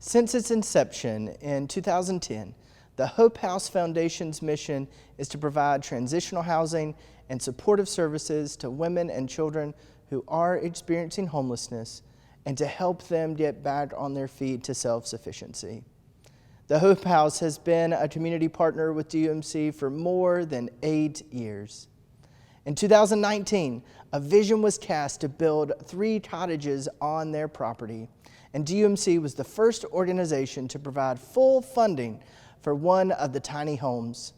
Since its inception in 2010, the Hope House Foundation's mission is to provide transitional housing and supportive services to women and children who are experiencing homelessness and to help them get back on their feet to self-sufficiency. The Hope House has been a community partner with DUMC for more than 8 years. In 2019, a vision was cast to build 3 cottages on their property, and DUMC was the first organization to provide full funding for one of the tiny homes.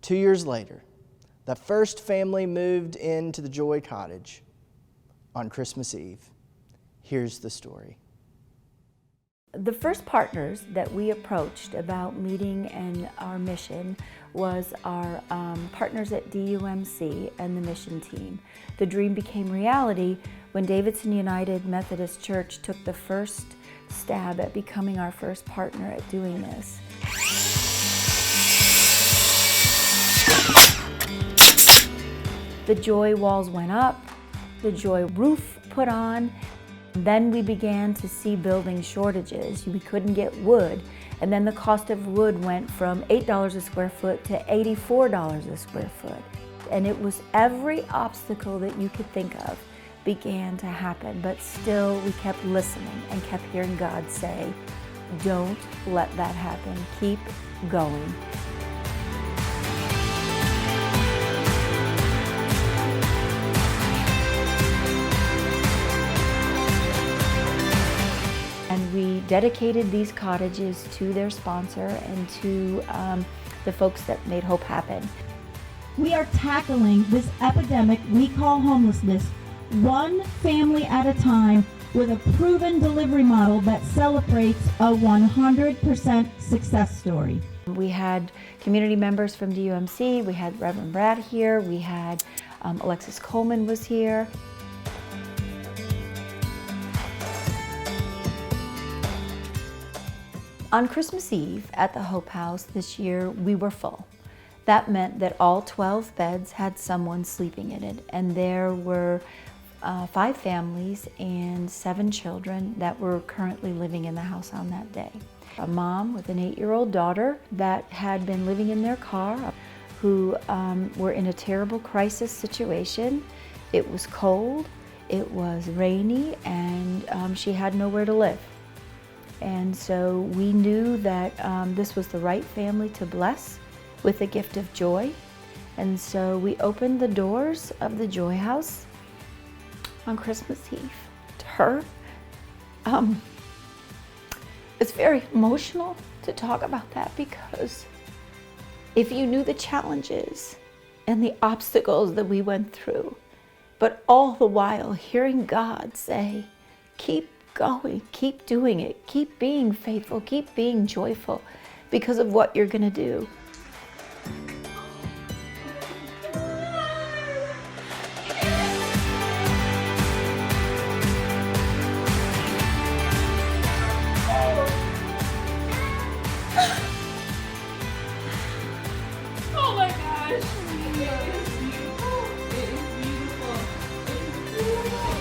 2 years later, the first family moved into the Joy Cottage on Christmas Eve. Here's the story. The first partners that we approached about meeting and our mission was our partners at DUMC and the mission team. The dream became reality when Davidson United Methodist Church took the first stab at becoming our first partner at doing this. The Joy walls went up, the Joy roof put on. Then we began to see building shortages. We couldn't get wood, and then the cost of wood went from $8 a square foot to $84 a square foot. And it was every obstacle that you could think of began to happen, but still we kept listening and kept hearing God say, don't let that happen, keep going. And we dedicated these cottages to their sponsor and to the folks that made Hope happen. We are tackling this epidemic we call homelessness one family at a time with a proven delivery model that celebrates a 100% success story. We had community members from DUMC, we had Reverend Brad here, we had Alexis Coleman was here. On Christmas Eve at the Hope House this year, we were full. That meant that all 12 beds had someone sleeping in it, and there were 5 families and 7 children that were currently living in the house on that day. A mom with an 8-year-old daughter that had been living in their car, who were in a terrible crisis situation. It was cold, it was rainy, and she had nowhere to live. And so we knew that this was the right family to bless with the gift of joy. And so we opened the doors of the Joy House on Christmas Eve to her. It's very emotional to talk about that, because if you knew the challenges and the obstacles that we went through, but all the while hearing God say, keep going, keep doing it, keep being faithful, keep being joyful because of what you're gonna do. Oh my gosh. It is beautiful. It is beautiful. It is beautiful.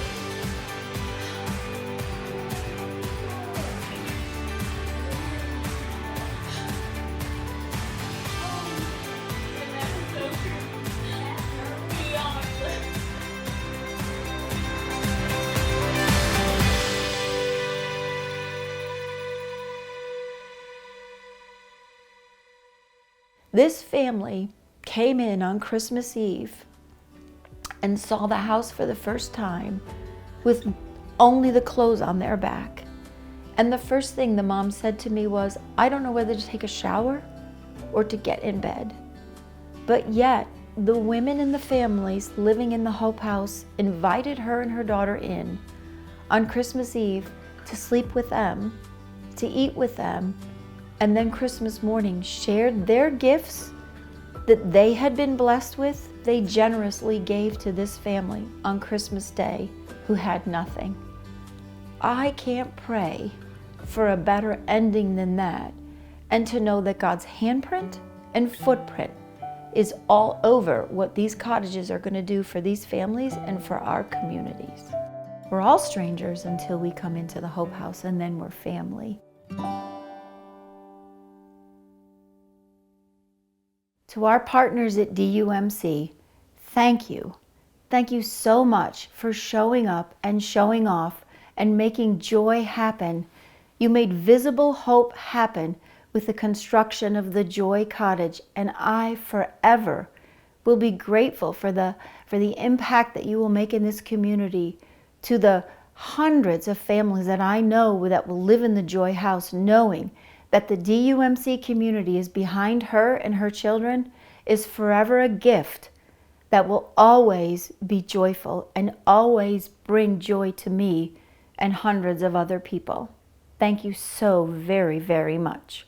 This family came in on Christmas Eve and saw the house for the first time with only the clothes on their back. And the first thing the mom said to me was, I don't know whether to take a shower or to get in bed. But yet, the women in the families living in the Hope House invited her and her daughter in on Christmas Eve to sleep with them, to eat with them, and then Christmas morning shared their gifts that they had been blessed with. They generously gave to this family on Christmas Day who had nothing. I can't pray for a better ending than that, and to know that God's handprint and footprint is all over what these cottages are going to do for these families and for our communities. We're all strangers until we come into the Hope House, and then we're family. To our partners at DUMC, thank you. Thank you so much for showing up and showing off and making joy happen. You made visible hope happen with the construction of the Joy Cottage, and I forever will be grateful for the impact that you will make in this community, to the hundreds of families that I know that will live in the Joy House, knowing that the DUMC community is behind her and her children, is forever a gift that will always be joyful and always bring joy to me and hundreds of other people. Thank you so very, very much.